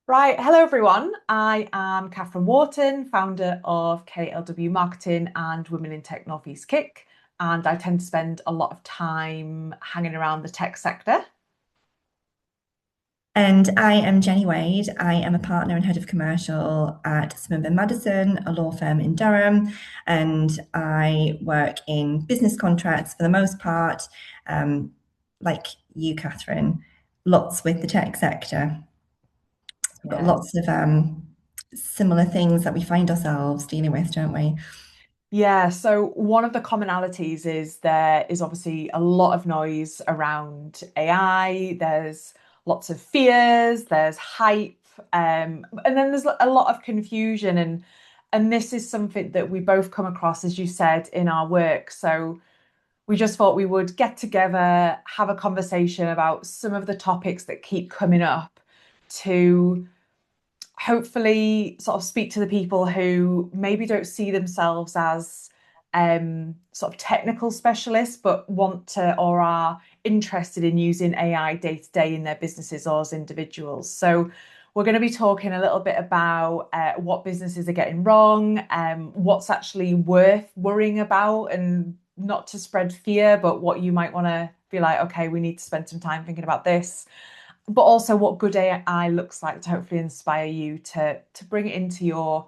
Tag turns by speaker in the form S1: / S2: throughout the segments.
S1: Right, hello everyone. I am Catherine Wharton, founder of KLW Marketing and Women in Tech North East Kick, and I tend to spend a lot of time hanging around the tech sector.
S2: And I am Jenny Wade. I am a partner and head of commercial at Swinburne Madison, a law firm in Durham. And I work in business contracts for the most part, um, like you, Catherine, lots with the tech sector. We've got
S1: Yeah.
S2: lots of similar things that we find ourselves dealing with, don't we?
S1: Yeah, so one of the commonalities is there is obviously a lot of noise around AI. There's lots of fears, there's hype, and then there's a lot of confusion and this is something that we both come across, as you said, in our work. So we just thought we would get together, have a conversation about some of the topics that keep coming up to hopefully sort of speak to the people who maybe don't see themselves as sort of technical specialists, but want to or are interested in using AI day to day in their businesses or as individuals. So we're going to be talking a little bit about what businesses are getting wrong, what's actually worth worrying about, and not to spread fear, but what you might want to be like, okay, we need to spend some time thinking about this, but also what good AI looks like to hopefully inspire you to bring it into your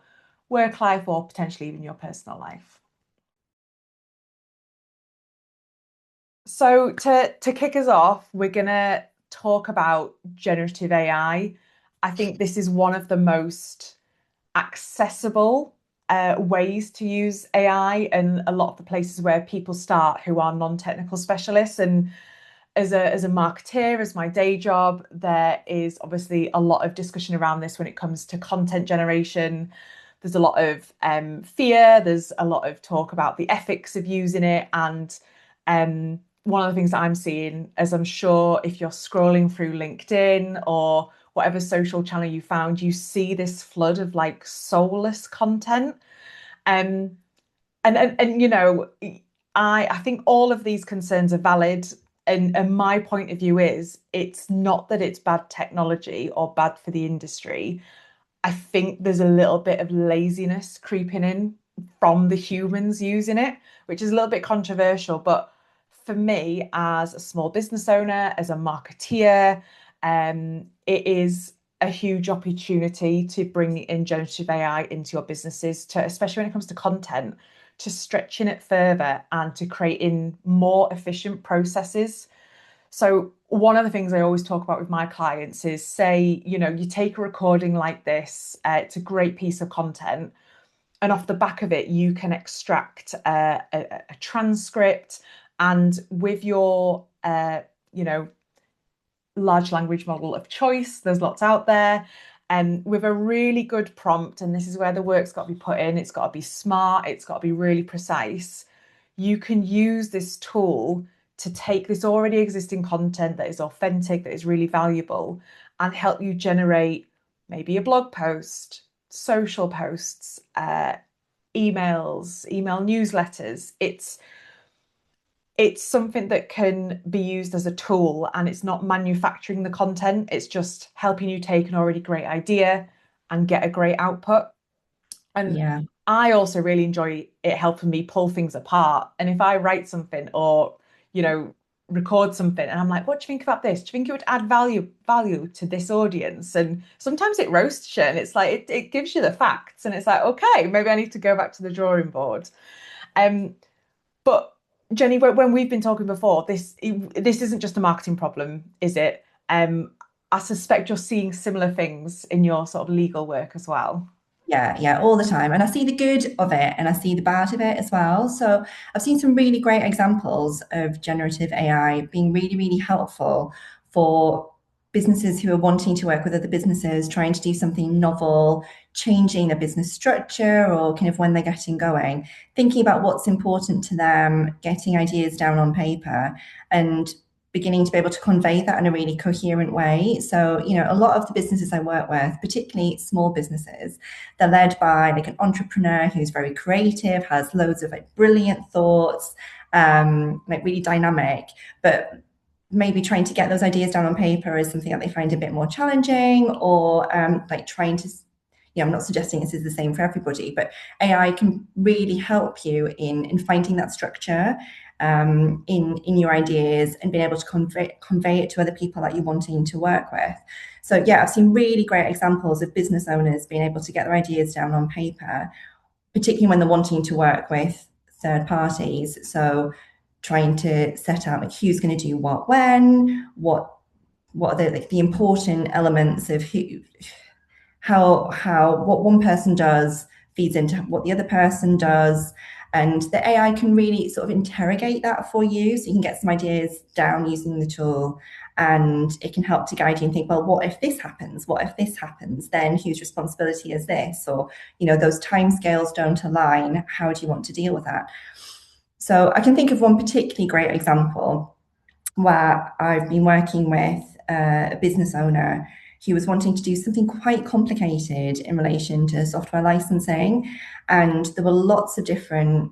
S1: work life or potentially even your personal life. So to kick us off, we're gonna talk about generative AI. I think this is one of the most accessible ways to use AI, and a lot of the places where people start who are non-technical specialists. And as a marketeer, as my day job, there is obviously a lot of discussion around this when it comes to content generation. There's a lot of fear. There's a lot of talk about the ethics of using it. And one of the things that I'm seeing, as I'm sure if you're scrolling through LinkedIn or whatever social channel you found, you see this flood of like soulless content. Um, and I think all of these concerns are valid. And my point of view is it's not that it's bad technology or bad for the industry. I think there's a little bit of laziness creeping in from the humans using it, which is a little bit controversial. But for me, as a small business owner, as a marketeer, it is a huge opportunity to bring in generative AI into your businesses, to especially when it comes to content, to stretching it further and to creating more efficient processes. So one of the things I always talk about with my clients is, say, you take a recording like this, it's a great piece of content, and off the back of it, you can extract a transcript, and with your, you know, large language model of choice, there's lots out there, and with a really good prompt, and this is where the work's got to be put in, it's got to be smart, it's got to be really precise. You can use this tool to take this already existing content that is authentic, that is really valuable, and help you generate maybe a blog post, social posts, emails, email newsletters. It's something that can be used as a tool, and it's not manufacturing the content. It's just helping you take an already great idea and get a great output. And
S2: Yeah.
S1: I also really enjoy it helping me pull things apart. And if I write something or, you know, record something and I'm like, what do you think about this? Do you think it would add value to this audience? And sometimes it roasts you and it's like it gives you the facts and it's like, okay, maybe I need to go back to the drawing board. Um, but Jenny, when we've been talking before, this isn't just a marketing problem, is it? I suspect you're seeing similar things in your sort of legal work as well.
S2: Yeah, yeah, all the time. And I see the good of it and I see the bad of it as well. So I've seen some really great examples of generative AI being really, really helpful for businesses who are wanting to work with other businesses, trying to do something novel, changing their business structure, or kind of when they're getting going, thinking about what's important to them, getting ideas down on paper, and beginning to be able to convey that in a really coherent way. So, a lot of the businesses I work with, particularly small businesses, they're led by like an entrepreneur who's very creative, has loads of like brilliant thoughts, like really dynamic, but maybe trying to get those ideas down on paper is something that they find a bit more challenging, or like trying to, I'm not suggesting this is the same for everybody, but AI can really help you in finding that structure in your ideas and being able to convey it to other people that you're wanting to work with. So yeah, I've seen really great examples of business owners being able to get their ideas down on paper, particularly when they're wanting to work with third parties. So trying to set out like who's going to do what when, what are the important elements of how what one person does feeds into what the other person does. And the AI can really sort of interrogate that for you. So you can get some ideas down using the tool, and it can help to guide you and think, well, what if this happens? What if this happens? Then whose responsibility is this? Or, those timescales don't align. How do you want to deal with that? So I can think of one particularly great example where I've been working with a business owner who was wanting to do something quite complicated in relation to software licensing. And there were lots of different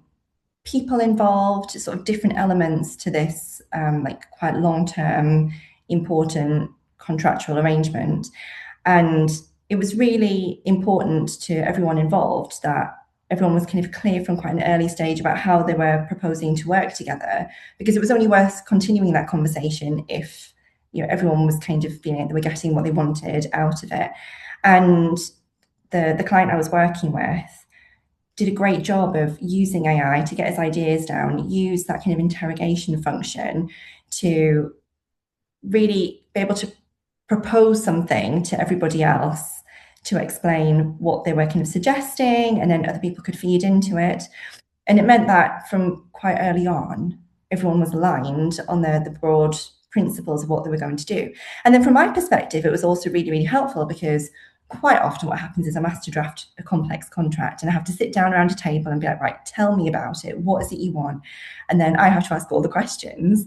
S2: people involved, sort of different elements to this, like quite long-term, important contractual arrangement. And it was really important to everyone involved that everyone was kind of clear from quite an early stage about how they were proposing to work together, because it was only worth continuing that conversation if everyone was kind of feeling like they were getting what they wanted out of it. And the client I was working with did a great job of using AI to get his ideas down, use that kind of interrogation function to really be able to propose something to everybody else to explain what they were kind of suggesting, and then other people could feed into it. And it meant that from quite early on, everyone was aligned on the broad principles of what they were going to do. And then from my perspective, it was also really, really helpful, because quite often what happens is I'm asked to draft a complex contract, and I have to sit down around a table and be like, right, tell me about it. What is it you want? And then I have to ask all the questions.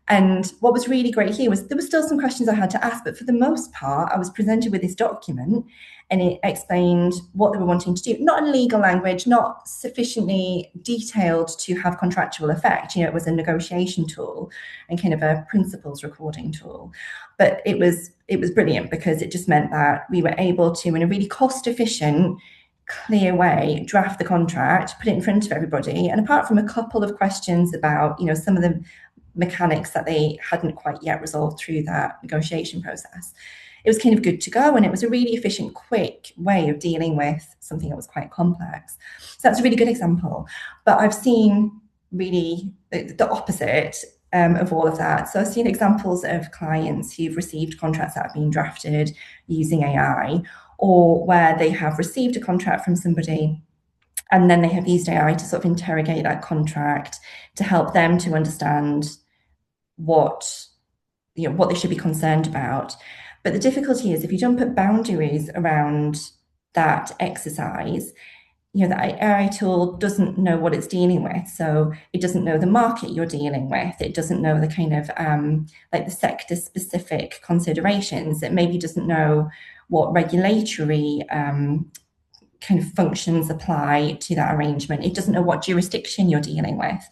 S2: And what was really great here was there were still some questions I had to ask, but for the most part, I was presented with this document and it explained what they were wanting to do, not in legal language, not sufficiently detailed to have contractual effect. It was a negotiation tool and kind of a principles recording tool. But it was brilliant, because it just meant that we were able to, in a really cost efficient, clear way, draft the contract, put it in front of everybody. And apart from a couple of questions about, some of the mechanics that they hadn't quite yet resolved through that negotiation process, it was kind of good to go. And it was a really efficient, quick way of dealing with something that was quite complex. So that's a really good example. But I've seen really the opposite of all of that. So I've seen examples of clients who've received contracts that have been drafted using AI, or where they have received a contract from somebody and then they have used AI to sort of interrogate that contract to help them to understand what they should be concerned about. But the difficulty is, if you don't put boundaries around that exercise, the AI tool doesn't know what it's dealing with. So it doesn't know the market you're dealing with. It doesn't know the kind of like the sector specific considerations. It maybe doesn't know what regulatory kind of functions apply to that arrangement. It doesn't know what jurisdiction you're dealing with.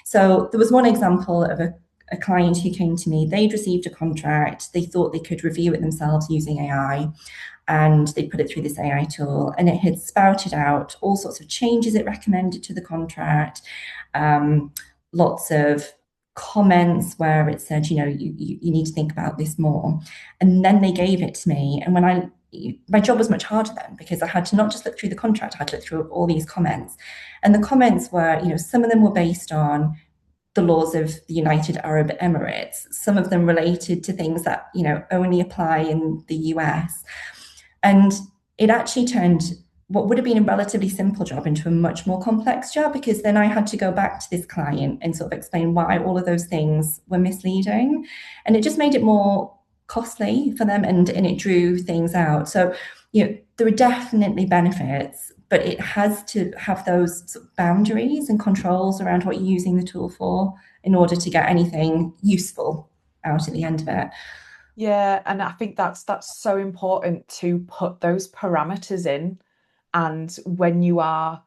S2: So there was one example of a client who came to me. They'd received a contract. They thought they could review it themselves using AI, and they put it through this AI tool, and it had spouted out all sorts of changes it recommended to the contract, lots of comments where it said, you need to think about this more. And then they gave it to me, and my job was much harder then, because I had to not just look through the contract, I had to look through all these comments. And the comments were, some of them were based on the laws of the United Arab Emirates. Some of them related to things that, only apply in the US. And it actually turned what would have been a relatively simple job into a much more complex job, because then I had to go back to this client and sort of explain why all of those things were misleading. And it just made it more costly for them, and it drew things out. So, there are definitely benefits, but it has to have those sort of boundaries and controls around what you're using the tool for in order to get anything useful out at the end of it.
S1: Yeah, and I think that's so important to put those parameters in. And when you are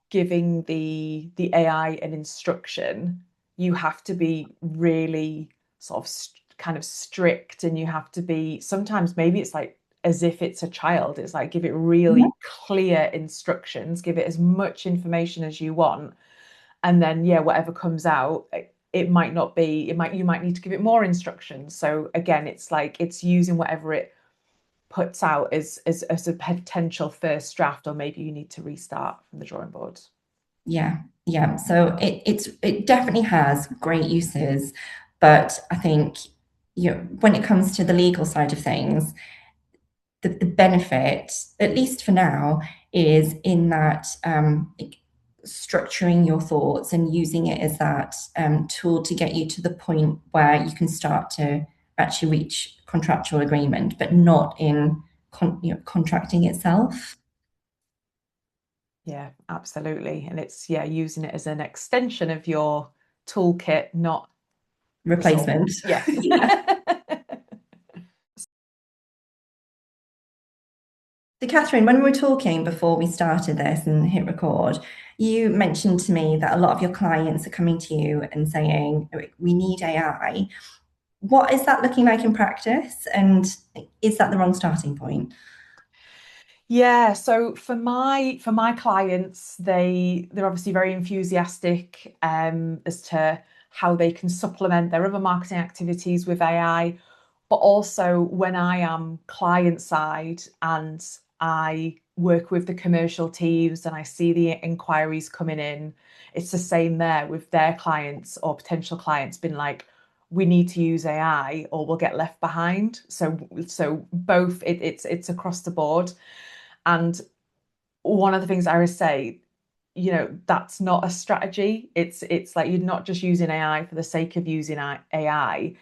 S1: giving the AI an instruction, you have to be really sort of kind of strict, and you have to be, sometimes maybe it's like as if it's a child. It's like give it really clear instructions, give it as much information as you want, and then yeah, whatever comes out, it might not be, you might need to give it more instructions. So again, it's like it's using whatever it puts out as a potential first draft, or maybe you need to restart from the drawing board.
S2: Yeah, yeah. So it definitely has great uses, but I think when it comes to the legal side of things, the benefit, at least for now, is in that structuring your thoughts and using it as that tool to get you to the point where you can start to actually reach contractual agreement, but not in contracting itself.
S1: Yeah, absolutely. And it's, yeah, using it as an extension of your toolkit, not the sole.
S2: Replacement.
S1: Yeah.
S2: Yeah. So, Catherine, when we were talking before we started this and hit record, you mentioned to me that a lot of your clients are coming to you and saying, we need AI. What is that looking like in practice? And is that the wrong starting point?
S1: Yeah, so for my clients, they're obviously very enthusiastic as to how they can supplement their other marketing activities with AI. But also when I am client side and I work with the commercial teams and I see the inquiries coming in, it's the same there with their clients or potential clients been like, we need to use AI or we'll get left behind. So both, it's across the board. And one of the things I always say, that's not a strategy. It's like you're not just using AI for the sake of using AI.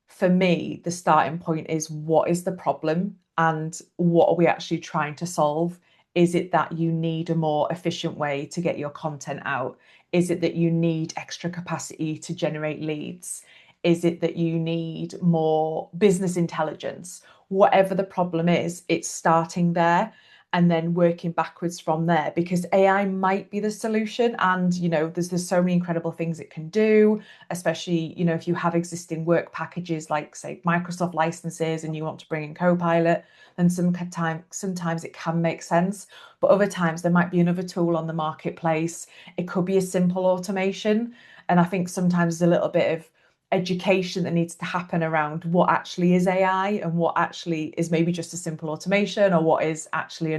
S1: For me, the starting point is, what is the problem and what are we actually trying to solve? Is it that you need a more efficient way to get your content out? Is it that you need extra capacity to generate leads? Is it that you need more business intelligence? Whatever the problem is, it's starting there and then working backwards from there, because AI might be the solution. And there's so many incredible things it can do, especially if you have existing work packages like say Microsoft licenses and you want to bring in Copilot, then sometimes it can make sense. But other times there might be another tool on the marketplace. It could be a simple automation. And I think sometimes there's a little bit of education that needs to happen around what actually is AI and what actually is maybe just a simple automation, or what is actually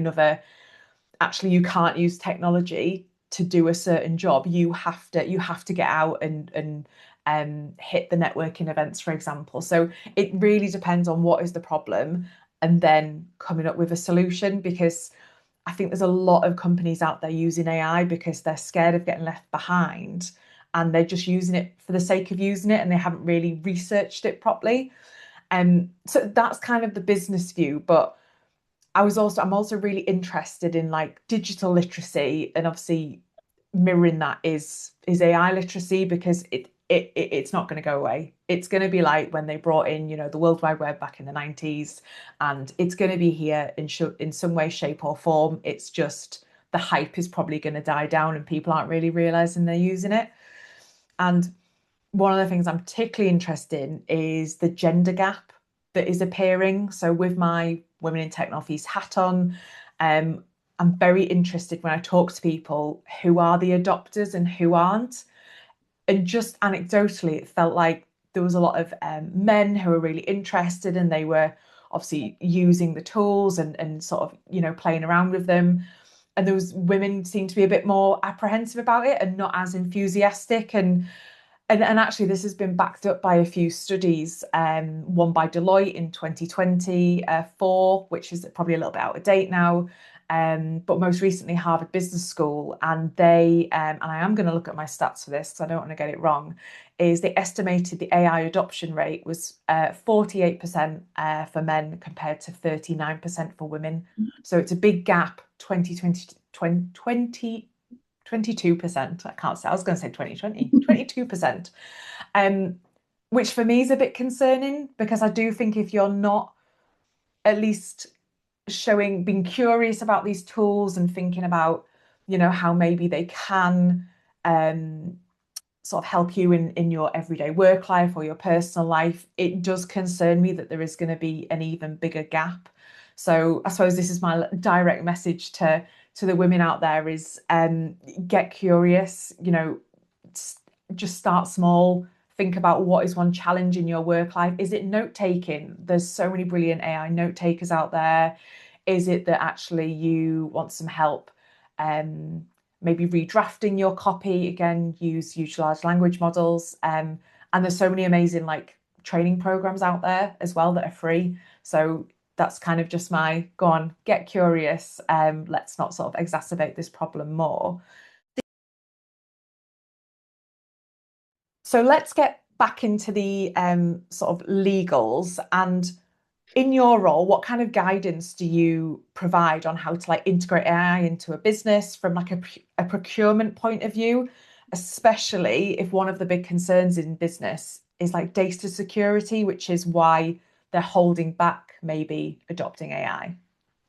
S1: actually you can't use technology to do a certain job. You have to get out and hit the networking events, for example. So it really depends on what is the problem and then coming up with a solution, because I think there's a lot of companies out there using AI because they're scared of getting left behind, and they're just using it for the sake of using it and they haven't really researched it properly. So that's kind of the business view. But I'm also really interested in like digital literacy, and obviously mirroring that is AI literacy, because it's not going to go away. It's going to be like when they brought in, the World Wide Web back in the 90s, and it's going to be here in some way, shape, or form. It's just the hype is probably going to die down and people aren't really realizing they're using it. And one of the things I'm particularly interested in is the gender gap that is appearing. So with my Women in Tech Northeast hat on, I'm very interested when I talk to people who are the adopters and who aren't. And just anecdotally, it felt like there was a lot of men who were really interested, and they were obviously using the tools and sort of, playing around with them. And those women seemed to be a bit more apprehensive about it and not as enthusiastic. And actually, this has been backed up by a few studies, one by Deloitte in 2024, which is probably a little bit out of date now, but most recently Harvard Business School. And and I am going to look at my stats for this because I don't want to get it wrong, is they estimated the AI adoption rate was 48% for men compared to 39% for women. So it's a big gap, 22%. I can't say, I was going to say 2020, 22%. Which for me is a bit concerning, because I do think if you're not at least being curious about these tools and thinking about, how maybe they can sort of help you in your everyday work life or your personal life, it does concern me that there is going to be an even bigger gap. So I suppose this is my direct message to the women out there is get curious, just start small. Think about what is one challenge in your work life. Is it note taking? There's so many brilliant AI note takers out there. Is it that actually you want some help? Maybe redrafting your copy, again, use large language models. And there's so many amazing like training programs out there as well that are free. So that's kind of just my go on, get curious. Let's not sort of exacerbate this problem more. So let's get back into the sort of legals. And in your role, what kind of guidance do you provide on how to like integrate AI into a business from like a procurement point of view, especially if one of the big concerns in business is like data security, which is why they're holding back maybe adopting AI?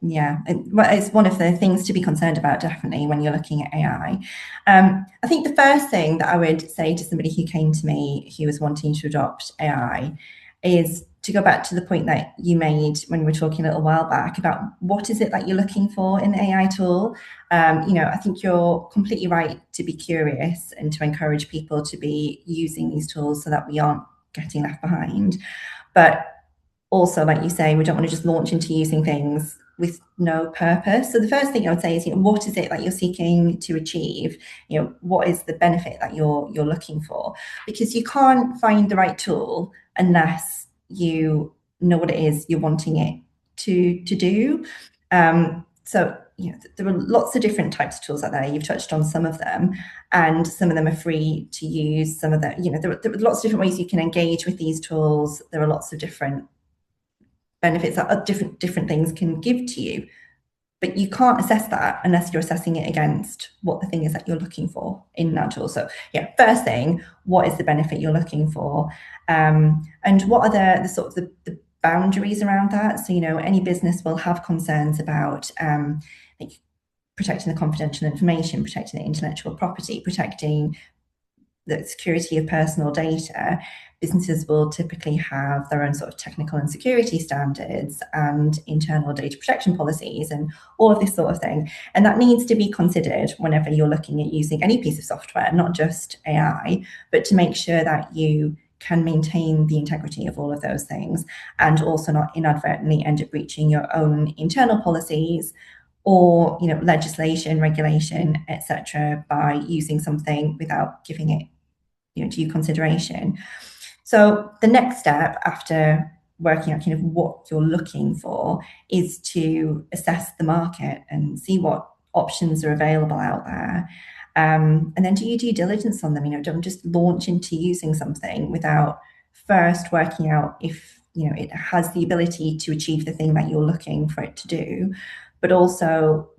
S2: Yeah, it's one of the things to be concerned about, definitely, when you're looking at AI. I think the first thing that I would say to somebody who came to me who was wanting to adopt AI is to go back to the point that you made when we were talking a little while back about what is it that you're looking for in an AI tool. I think you're completely right to be curious and to encourage people to be using these tools so that we aren't getting left behind. But also, like you say, we don't want to just launch into using things with no purpose. So the first thing I would say is, what is it that you're seeking to achieve? What is the benefit that you're looking for? Because you can't find the right tool unless you know what it is you're wanting it to do. So there are lots of different types of tools out there. You've touched on some of them, and some of them are free to use. Some of them, there are lots of different ways you can engage with these tools. There are lots of different benefits that different things can give to you, but you can't assess that unless you're assessing it against what the thing is that you're looking for in that tool. So first thing, what is the benefit you're looking for, and what are the sort of the boundaries around that? So any business will have concerns about like protecting the confidential information, protecting the intellectual property, protecting the security of personal data. Businesses will typically have their own sort of technical and security standards and internal data protection policies and all of this sort of thing. And that needs to be considered whenever you're looking at using any piece of software, not just AI, but to make sure that you can maintain the integrity of all of those things and also not inadvertently end up breaching your own internal policies or legislation, regulation, etc., by using something without giving it due consideration. So the next step after working out kind of what you're looking for is to assess the market and see what options are available out there. And then do your due diligence on them. Don't just launch into using something without first working out if it has the ability to achieve the thing that you're looking for it to do, but also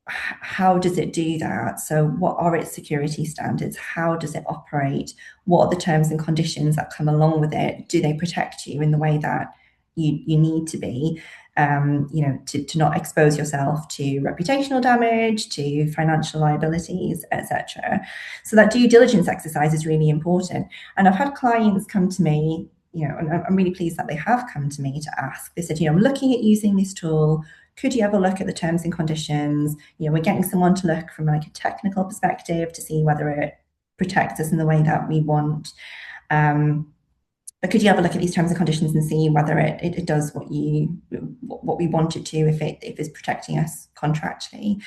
S2: how does it do that? So what are its security standards? How does it operate? What are the terms and conditions that come along with it? Do they protect you in the way that you need to be, to not expose yourself to reputational damage, to financial liabilities, etc. So that due diligence exercise is really important. And I've had clients come to me, and I'm really pleased that they have come to me to ask. They said, I'm looking at using this tool. Could you have a look at the terms and conditions? We're getting someone to look from like a technical perspective to see whether it protects us in the way that we want. But could you have a look at these terms and conditions and see whether it does what we want it to, if it's protecting us contractually?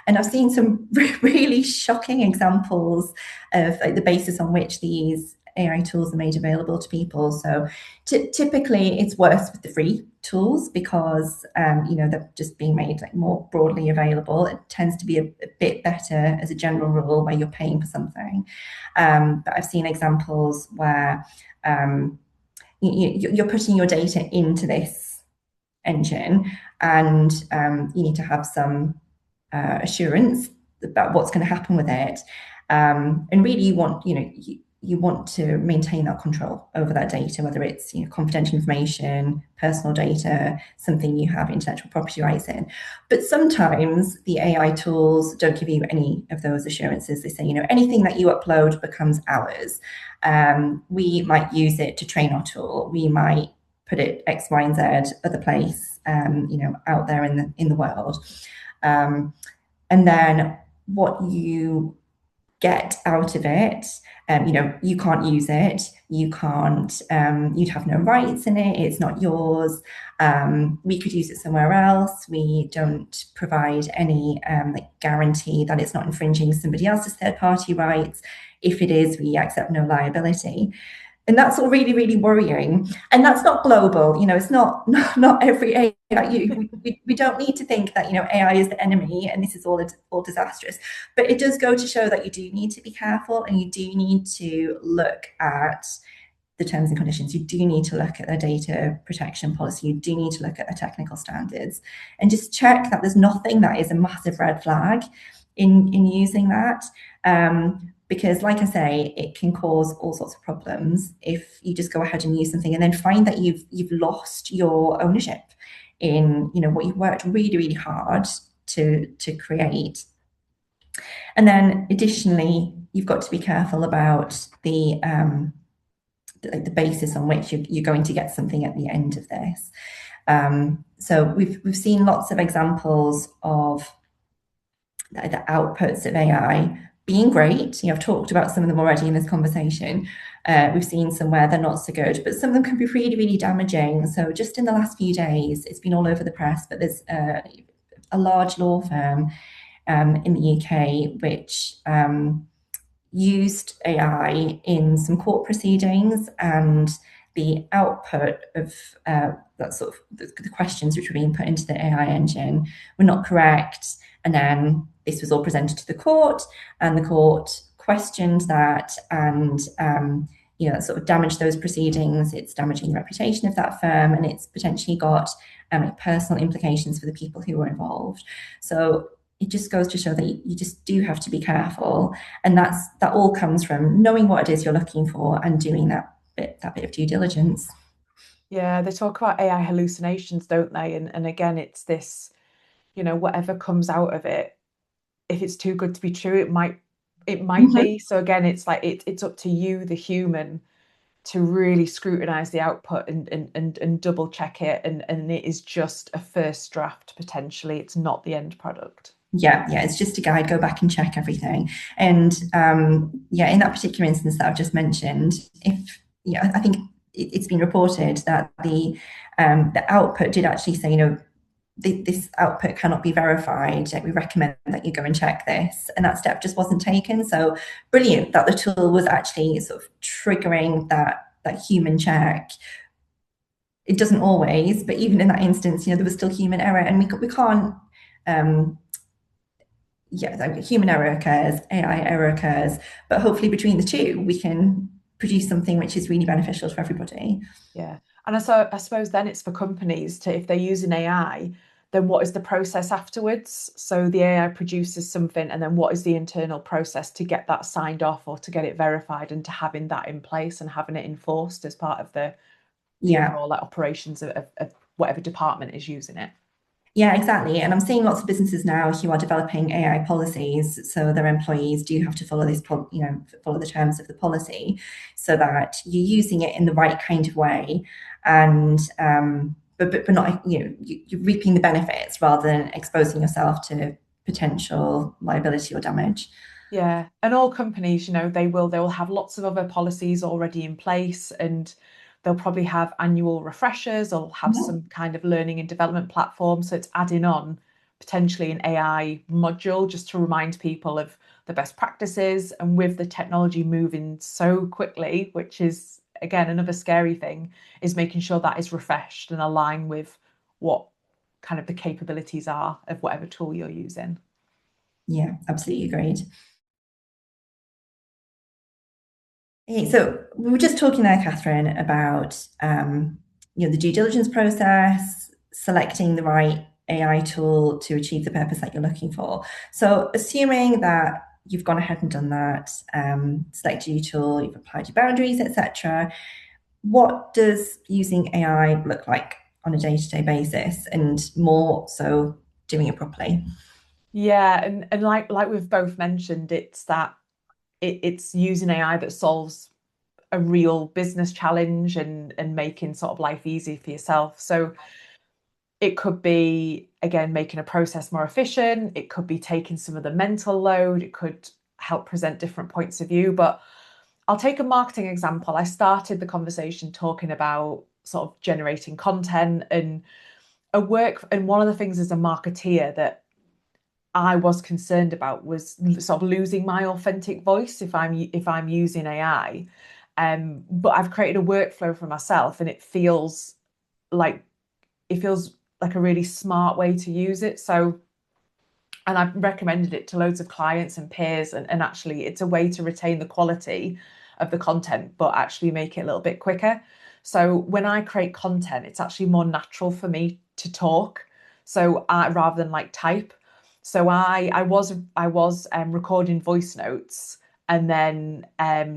S2: And I've seen some really shocking examples of like the basis on which these AI tools are made available to people. So typically it's worse with the free tools because they're just being made like more broadly available. It tends to be a bit better as a general rule where you're paying for something. But I've seen examples where you're putting your data into this engine and you need to have some assurance about what's going to happen with it. And really you want, you want to maintain that control over that data, whether it's confidential information, personal data, something you have intellectual property rights in. But sometimes the AI tools don't give you any of those assurances. They say, anything that you upload becomes ours. We might use it to train our tool. We might put it X, Y, and Z other place, out there in the world. And then what you get out of it, you can't use it, you can't, you'd have no rights in it, it's not yours. We could use it somewhere else. We don't provide any guarantee that it's not infringing somebody else's third-party rights. If it is, we accept no liability. And that's all really, really worrying. And that's not global. It's not every AI. We don't need to think that AI is the enemy and this is all disastrous. But it does go to show that you do need to be careful, and you do need to look at the terms and conditions. You do need to look at the data protection policy. You do need to look at the technical standards, and just check that there's nothing that is a massive red flag in using that. Because, like I say, it can cause all sorts of problems if you just go ahead and use something and then find that you've lost your ownership in what you've worked really, really hard to create. And then additionally, you've got to be careful about the basis on which you're going to get something at the end of this. So we've seen lots of examples of the outputs of AI being great. I've talked about some of them already in this conversation. We've seen some where they're not so good, but some of them can be really, really damaging. So just in the last few days, it's been all over the press, but there's a large law firm in the UK which used AI in some court proceedings, and the output of that sort of the questions which were being put into the AI engine were not correct. And then this was all presented to the court, and the court questioned that, and that sort of damaged those proceedings. It's damaging the reputation of that firm, and it's potentially got personal implications for the people who were involved. So it just goes to show that you just do have to be careful, and that all comes from knowing what it is you're looking for and doing that bit of due diligence.
S1: Yeah, they talk about AI hallucinations, don't they? And again, it's this, whatever comes out of it, if it's too good to be true, it might be. So again, it's like it's up to you, the human, to really scrutinize the output and double check it. And it is just a first draft potentially. It's not the end product.
S2: Yeah, it's just a guide. Go back and check everything. And in that particular instance that I've just mentioned, I think it's been reported that the output did actually say, this output cannot be verified. We recommend that you go and check this. And that step just wasn't taken. So brilliant that the tool was actually sort of triggering that human check. It doesn't always, but even in that instance, there was still human error, and we can't. Human error occurs, AI error occurs, but hopefully between the two, we can produce something which is really beneficial for everybody.
S1: Yeah. And I suppose then it's for companies to, if they're using AI, then what is the process afterwards? So the AI produces something, and then what is the internal process to get that signed off or to get it verified, and to having that in place and having it enforced as part of the overall operations of whatever department is using it.
S2: Yeah, exactly. And I'm seeing lots of businesses now who are developing AI policies, so their employees do have to follow follow the terms of the policy, so that you're using it in the right kind of way, and but not you're reaping the benefits rather than exposing yourself to potential liability or damage.
S1: Yeah, and all companies, they will have lots of other policies already in place, and they'll probably have annual refreshers or have some kind of learning and development platform. So it's adding on potentially an AI module just to remind people of the best practices. And with the technology moving so quickly, which is, again, another scary thing, is making sure that is refreshed and aligned with what kind of the capabilities are of whatever tool you're using.
S2: Yeah, absolutely agreed. So we were just talking there, Catherine, about the due diligence process, selecting the right AI tool to achieve the purpose that you're looking for. So assuming that you've gone ahead and done that, selected your tool, you've applied your boundaries, etc. What does using AI look like on a day-to-day basis, and more so doing it properly?
S1: Yeah, and like we've both mentioned, it's that it's using AI that solves a real business challenge and making sort of life easy for yourself. So it could be, again, making a process more efficient. It could be taking some of the mental load. It could help present different points of view. But I'll take a marketing example. I started the conversation talking about sort of generating content and a work. And one of the things as a marketeer that I was concerned about was sort of losing my authentic voice if I'm using AI. But I've created a workflow for myself, and like it feels like a really smart way to use it. So, and I've recommended it to loads of clients and peers, and actually, it's a way to retain the quality of the content, but actually make it a little bit quicker. So when I create content, it's actually more natural for me to talk. So rather than like type. So I was recording voice notes and then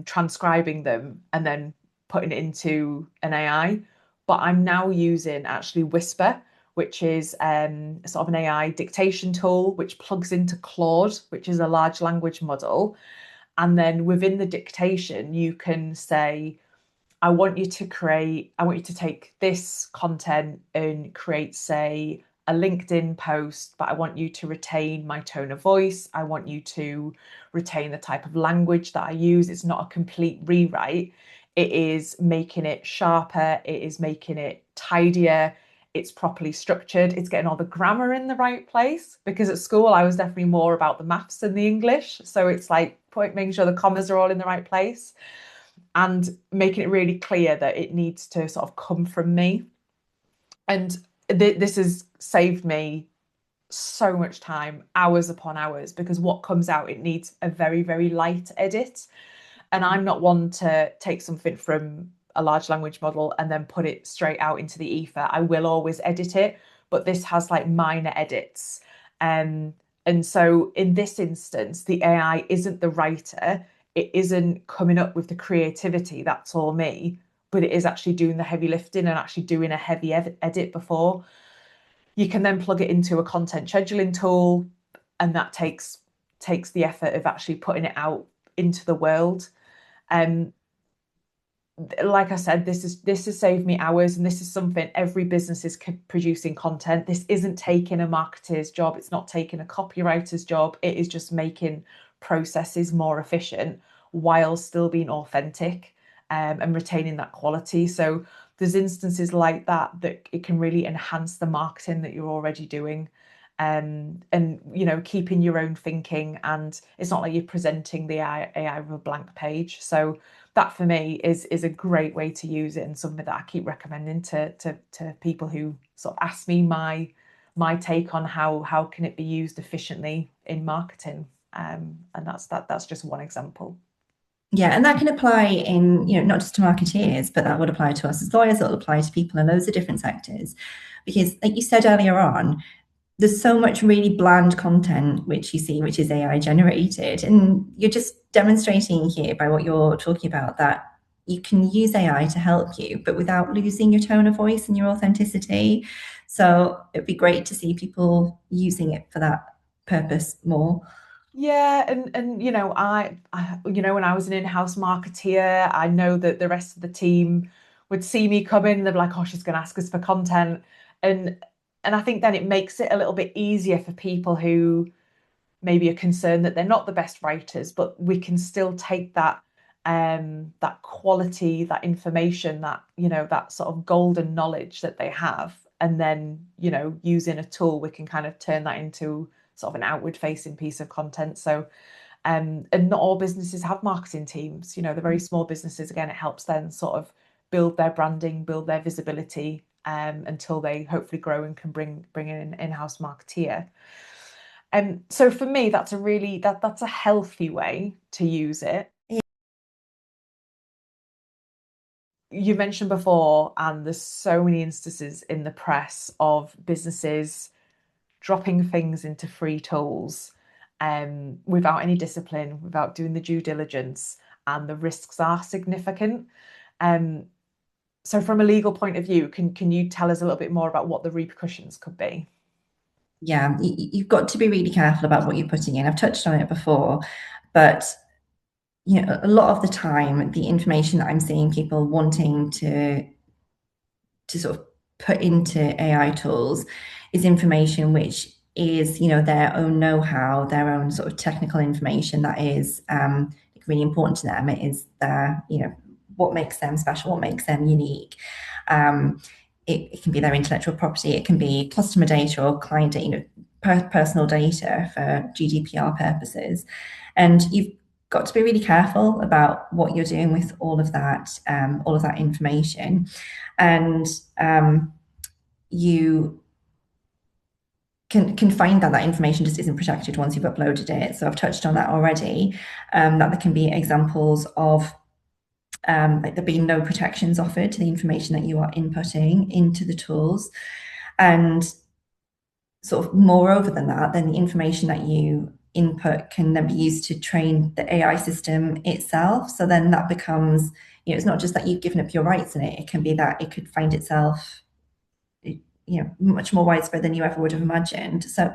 S1: transcribing them and then putting it into an AI. But I'm now using actually Whisper, which is sort of an AI dictation tool, which plugs into Claude, which is a large language model. And then within the dictation, you can say, I want you to take this content and create, say, a LinkedIn post, but I want you to retain my tone of voice. I want you to retain the type of language that I use. It's not a complete rewrite. It is making it sharper. It is making it tidier. It's properly structured. It's getting all the grammar in the right place because at school I was definitely more about the maths than the English. So it's like making sure the commas are all in the right place and making it really clear that it needs to sort of come from me. And this has saved me so much time, hours upon hours, because what comes out, it needs a very, very light edit. And I'm not one to take something from a large language model and then put it straight out into the ether. I will always edit it, but this has like minor edits. Um, and so in this instance, the AI isn't the writer, it isn't coming up with the creativity, that's all me, but it is actually doing the heavy lifting and actually doing a heavy edit before. You can then plug it into a content scheduling tool, and that takes the effort of actually putting it out into the world. Um, like I said, this has saved me hours, and this is something every business is producing content. This isn't taking a marketer's job, it's not taking a copywriter's job. It is just making processes more efficient while still being authentic, and retaining that quality. So there's instances like that it can really enhance the marketing that you're already doing. And keeping your own thinking, and it's not like you're presenting the AI with a blank page. So that for me is a great way to use it, and something that I keep recommending to people who sort of ask me my take on how can it be used efficiently in marketing. And that's just one example.
S2: Yeah, and that can apply in, not just to marketeers, but that would apply to us as lawyers, it will apply to people in loads of different sectors. Because like you said earlier on, there's so much really bland content which you see, which is AI generated. And you're just demonstrating here by what you're talking about that you can use AI to help you, but without losing your tone of voice and your authenticity. So it'd be great to see people using it for that purpose more.
S1: Yeah, and when I was an in-house marketeer, I know that the rest of the team would see me come in and they'd be like, "Oh, she's going to ask us for content," and and I think then it makes it a little bit easier for people who maybe are concerned that they're not the best writers, but we can still take that quality, that information, that sort of golden knowledge that they have, and then using a tool, we can kind of turn that into sort of an outward facing piece of content. So and not all businesses have marketing teams. The very small businesses, again, it helps them sort of build their branding, build their visibility, until they hopefully grow and can bring in an in-house marketeer. So for me, that's a healthy way to use it. You mentioned before, and there's so many instances in the press of businesses dropping things into free tools without any discipline, without doing the due diligence, and the risks are significant. Um, so from a legal point of view, can you tell us a little bit more about what the repercussions could be?
S2: Yeah, you've got to be really careful about what you're putting in. I've touched on it before, but a lot of the time, the information that I'm seeing people wanting to sort of put into AI tools is information which is, their own know-how, their own sort of technical information that is really important to them. It is their, what makes them special, what makes them unique. It can be their intellectual property, it can be customer data or client data, personal data for GDPR purposes. And you've got to be really careful about what you're doing with all of that information. And you can find that information just isn't protected once you've uploaded it. So I've touched on that already, that there can be examples of like there being no protections offered to the information that you are inputting into the tools. And sort of moreover than that, then the information that you input can then be used to train the AI system itself. So then that becomes, it's not just that you've given up your rights in it, it can be that it could find itself much more widespread than you ever would have imagined. So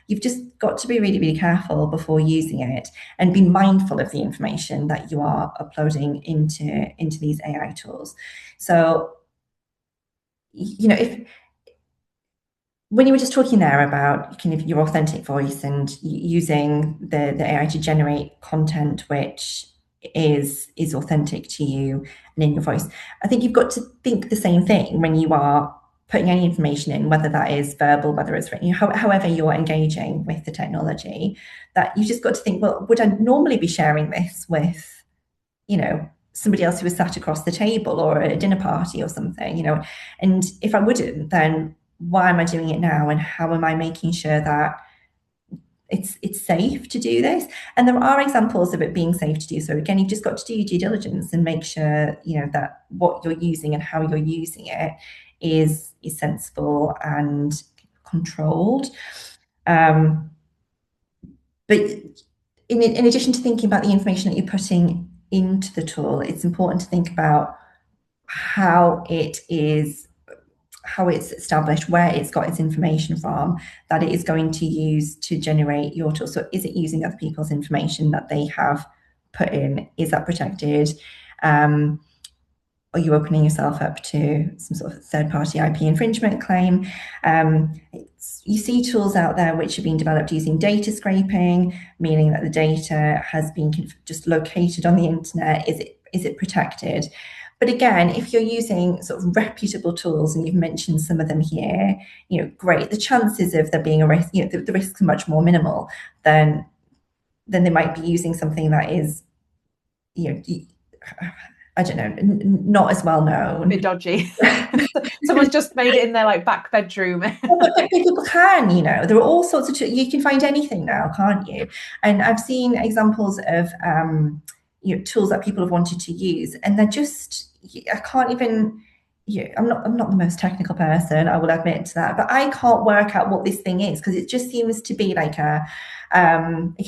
S2: you've just got to be really, really careful before using it and be mindful of the information that you are uploading into these AI tools. So, if when you were just talking there about kind of your authentic voice and using the AI to generate content which is authentic to you and in your voice, I think you've got to think the same thing when you are putting any information in, whether that is verbal, whether it's written, however you're engaging with the technology, that you just got to think, well, would I normally be sharing this with, somebody else who was sat across the table or at a dinner party or something, and if I wouldn't, then why am I doing it now? And how am I making sure that it's safe to do this? And there are examples of it being safe to do so. Again, you've just got to do your due diligence and make sure, that what you're using and how you're using it is sensible and controlled. But in addition to thinking about the information that you're putting into the tool, it's important to think about how it's established, where it's got its information from, that it is going to use to generate your tool. So is it using other people's information that they have put in? Is that protected? Are you opening yourself up to some sort of third-party IP infringement claim? You see tools out there which are being developed using data scraping, meaning that the data has been just located on the internet. Is it protected? But again, if you're using sort of reputable tools, and you've mentioned some of them here, great. The chances of there being a risk, the risks are much more minimal than they might be using something that is, I don't know, not as well known.
S1: A bit dodgy. Someone's just made it in their like back bedroom.
S2: But people can, there are all sorts of, you can find anything now, can't you? And I've seen examples of tools that people have wanted to use, and they're just, I can't even, I'm not the most technical person, I will admit to that, but I can't work out what this thing is, because it just seems to be like a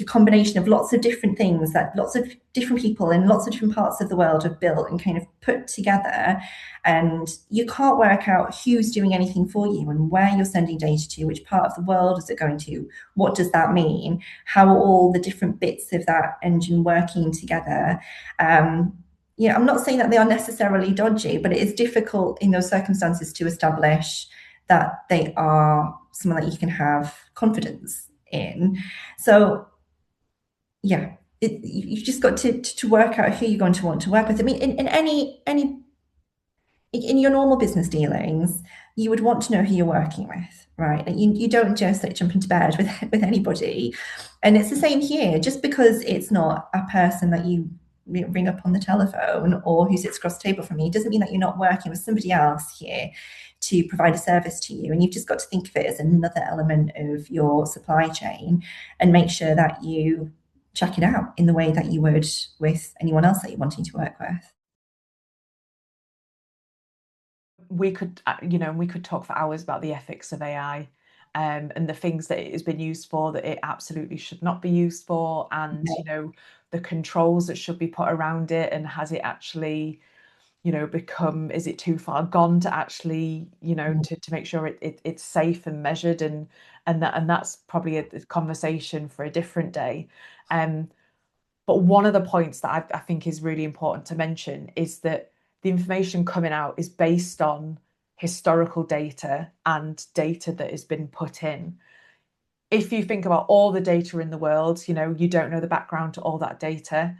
S2: combination of lots of different things that lots of different people in lots of different parts of the world have built and kind of put together, and you can't work out who's doing anything for you and where you're sending data to, which part of the world is it going to, what does that mean, how are all the different bits of that engine working together. I'm not saying that they are necessarily dodgy, but it is difficult in those circumstances to establish that they are someone that you can have confidence in. So, yeah, you've just got to work out who you're going to want to work with. I mean, in your normal business dealings, you would want to know who you're working with, right? And you don't just like jump into bed with anybody. And it's the same here. Just because it's not a person that you ring up on the telephone or who sits across the table from you doesn't mean that you're not working with somebody else here to provide a service to you. And you've just got to think of it as another element of your supply chain and make sure that you check it out in the way that you would with anyone else that you're wanting to work with.
S1: We could talk for hours about the ethics of AI. and the things that it has been used for that it absolutely should not be used for, and the controls that should be put around it, and has it actually become, is it too far gone to actually to make sure it's safe and measured, and that's probably a conversation for a different day. But one of the points that I think is really important to mention is that the information coming out is based on historical data and data that has been put in. If you think about all the data in the world, you don't know the background to all that data.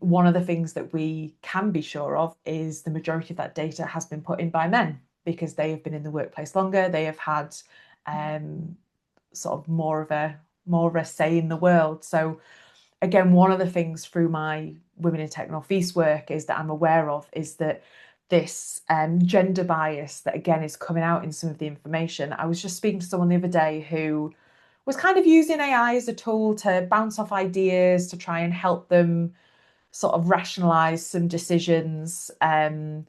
S1: One of the things that we can be sure of is the majority of that data has been put in by men, because they have been in the workplace longer. They have had sort of more of a say in the world. So again, one of the things through my Women in Tech North East work is that I'm aware of is that this gender bias that again is coming out in some of the information. I was just speaking to someone the other day who was kind of using AI as a tool to bounce off ideas to try and help them sort of rationalize some decisions, and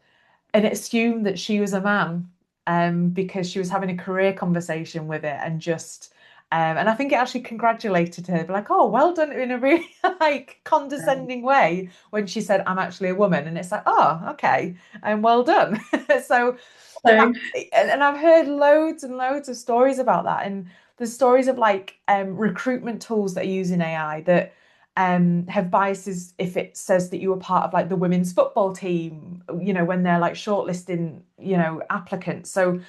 S1: it assumed that she was a man, because she was having a career conversation with it, and just and I think it actually congratulated her, like, "Oh, well done," in a really like condescending way when she said, "I'm actually a woman," and it's like, "Oh, okay, and well done." So,
S2: So
S1: and I've heard loads and loads of stories about that, and the stories of like recruitment tools that are using AI that have biases if it says that you were part of like the women's football team, when they're like shortlisting, applicants. So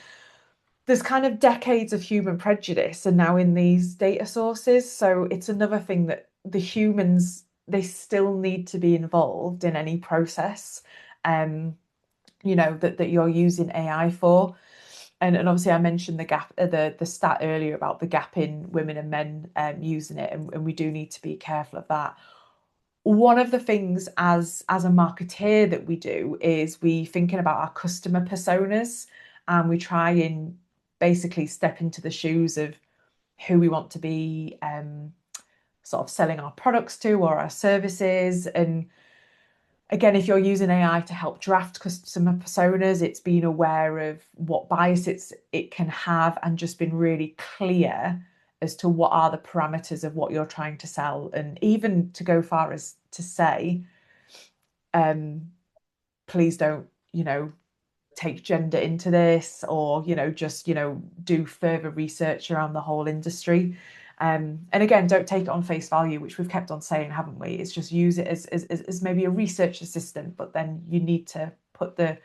S1: there's kind of decades of human prejudice and now in these data sources. So it's another thing that the humans, they still need to be involved in any process, that you're using AI for. And obviously I mentioned the gap, the stat earlier about the gap in women and men using it, and we do need to be careful of that. One of the things as a marketeer that we do is we thinking about our customer personas, and we try and basically step into the shoes of who we want to be sort of selling our products to or our services. And again, if you're using AI to help draft customer personas, it's being aware of what bias it can have, and just been really clear as to what are the parameters of what you're trying to sell, and even to go far as to say, please don't, take gender into this, or just do further research around the whole industry. And again, don't take it on face value, which we've kept on saying, haven't we? It's just use it as maybe a research assistant, but then you need to put the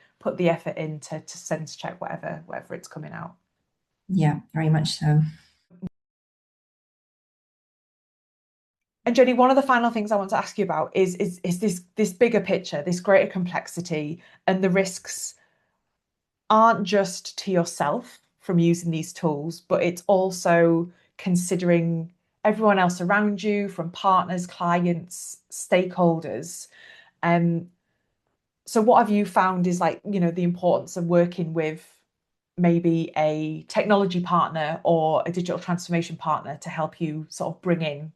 S1: effort in to sense check whatever it's coming out.
S2: yeah, very much so.
S1: And Jenny, one of the final things I want to ask you about is this bigger picture, this greater complexity, and the risks aren't just to yourself from using these tools, but it's also considering everyone else around you, from partners, clients, stakeholders. Um, so what have you found is like, the importance of working with maybe a technology partner or a digital transformation partner to help you sort of bring in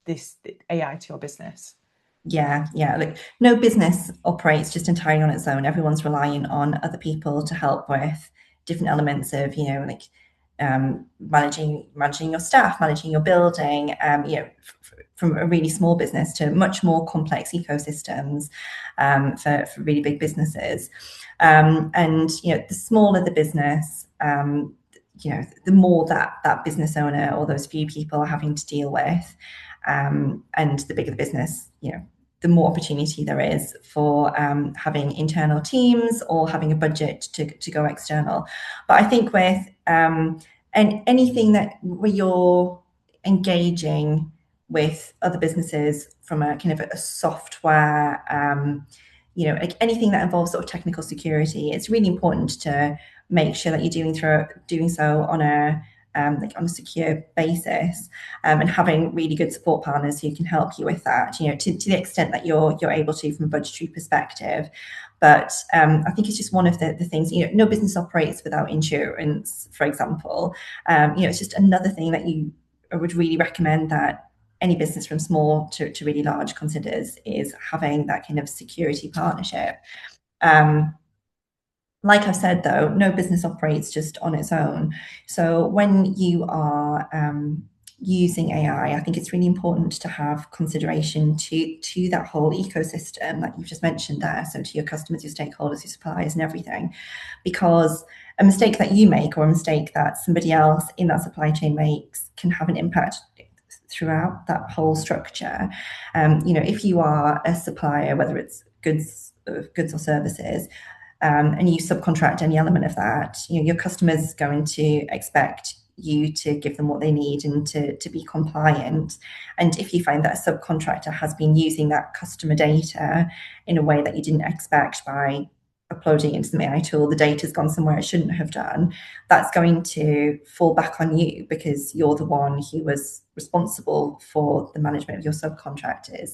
S1: this AI to your business?
S2: Yeah. Like no business operates just entirely on its own. Everyone's relying on other people to help with different elements of, like managing your staff, managing your building, from a really small business to much more complex ecosystems for really big businesses. And the smaller the business, the more that business owner or those few people are having to deal with. And the bigger the business, the more opportunity there is for having internal teams or having a budget to go external. But I think with anything that where you're engaging with other businesses from a kind of a software, like anything that involves sort of technical security, it's really important to make sure that you're doing so on a like on a secure basis, and having really good support partners who can help you with that, to the extent that you're able to from a budgetary perspective. But I think it's just one of the things, no business operates without insurance, for example. It's just another thing that I would really recommend that any business from small to really large considers, is having that kind of security partnership. Like I've said, though, no business operates just on its own. So when you are using AI, I think it's really important to have consideration to that whole ecosystem that you've just mentioned there. So to your customers, your stakeholders, your suppliers, and everything, because a mistake that you make or a mistake that somebody else in that supply chain makes can have an impact throughout that whole structure. If you are a supplier, whether it's goods or services, and you subcontract any element of that, your customer's going to expect you to give them what they need and to be compliant. And if you find that a subcontractor has been using that customer data in a way that you didn't expect by uploading into the AI tool, the data's gone somewhere it shouldn't have done, that's going to fall back on you because you're the one who was responsible for the management of your subcontractors.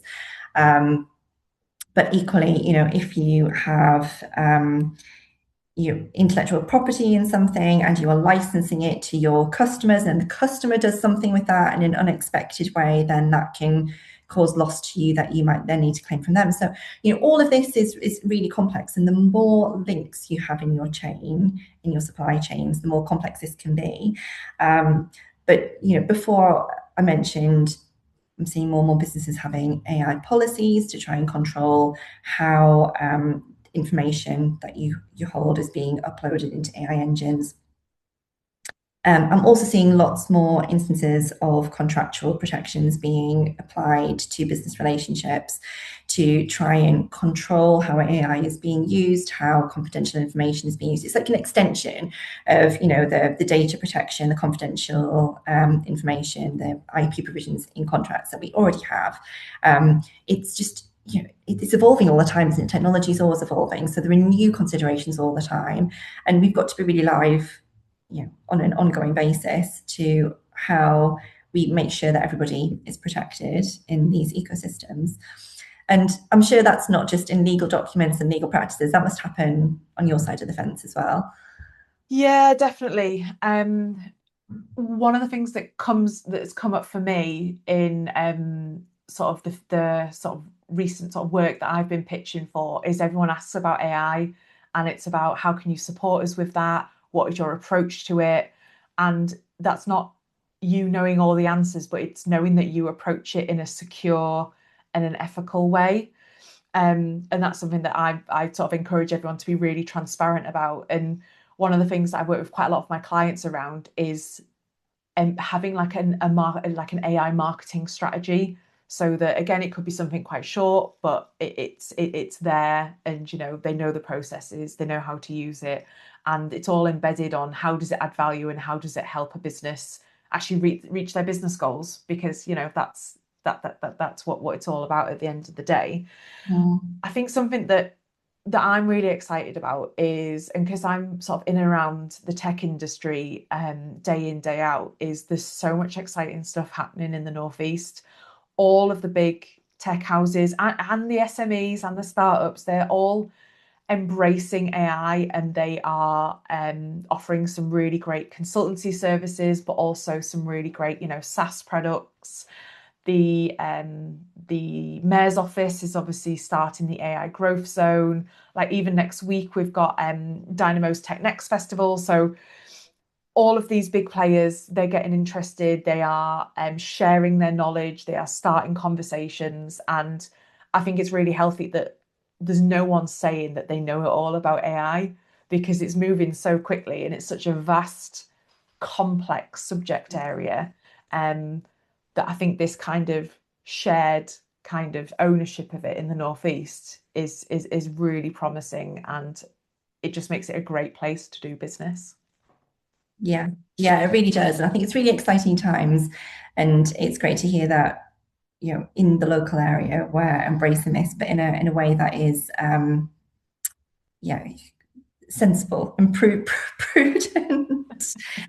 S2: But equally, if you have your intellectual property in something and you are licensing it to your customers and the customer does something with that in an unexpected way, then that can cause loss to you that you might then need to claim from them. So, all of this is really complex. And the more links you have in your chain, in your supply chains, the more complex this can be. But, before I mentioned I'm seeing more and more businesses having AI policies to try and control how information that you hold is being uploaded into AI engines. I'm also seeing lots more instances of contractual protections being applied to business relationships to try and control how AI is being used, how confidential information is being used. It's like an extension of, the data protection, the confidential information, the IP provisions in contracts that we already have. It's just it's evolving all the time, isn't it? Technology is always evolving, so there are new considerations all the time, and we've got to be really live on an ongoing basis to how we make sure that everybody is protected in these ecosystems. And I'm sure that's not just in legal documents and legal practices, that must happen on your side of the fence as well.
S1: Yeah, definitely. One of the things that's come up for me in sort of the sort of recent sort of work that I've been pitching for is everyone asks about AI, and it's about how can you support us with that? What is your approach to it? And that's not you knowing all the answers, but it's knowing that you approach it in a secure and an ethical way. And that's something that I sort of encourage everyone to be really transparent about. And one of the things that I work with quite a lot of my clients around is having like an AI marketing strategy, so that again it could be something quite short, but it's there, and they know the processes, they know how to use it, and it's all embedded on how does it add value and how does it help a business actually reach their business goals, because that's what it's all about at the end of the day. I think something that I'm really excited about is, and because I'm sort of in and around the tech industry day in, day out, is there's so much exciting stuff happening in the Northeast. All of the big tech houses and the SMEs and the startups, they're all embracing AI, and they are offering some really great consultancy services, but also some really great, SaaS products. The mayor's office is obviously starting the AI growth zone. Like even next week, we've got Dynamo's Tech Next Festival. So all of these big players, they're getting interested. They are sharing their knowledge. They are starting conversations, and I think it's really healthy that there's no one saying that they know it all about AI, because it's moving so quickly and it's such a vast, complex subject area. That I think this kind of shared kind of ownership of it in the Northeast is really promising, and it just makes it a great place to do business.
S2: Yeah, it really does. And I think it's really exciting times. And it's great to hear that, in the local area we're embracing this, but in a way that is sensible and prudent.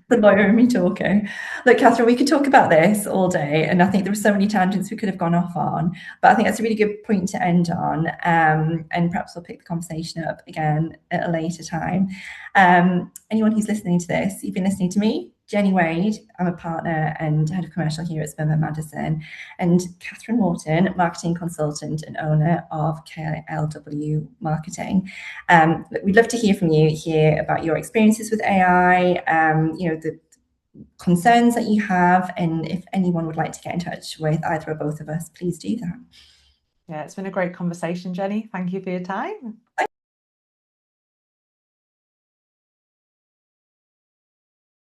S2: The lawyer in me talking. Look, Catherine, we could talk about this all day, and I think there were so many tangents we could have gone off on, but I think that's a really good point to end on. And perhaps we'll pick the conversation up again at a later time. Anyone who's listening to this, you've been listening to me, Jenny Wade, I'm a partner and head of commercial here at Spurmer Madison, and Catherine Wharton, marketing consultant and owner of KLW Marketing. We'd love to hear from you here about your experiences with AI, the concerns that you have, and if anyone would like to get in touch with either or both of us, please do that.
S1: Yeah, it's been a great conversation, Jenny. Thank you for your time.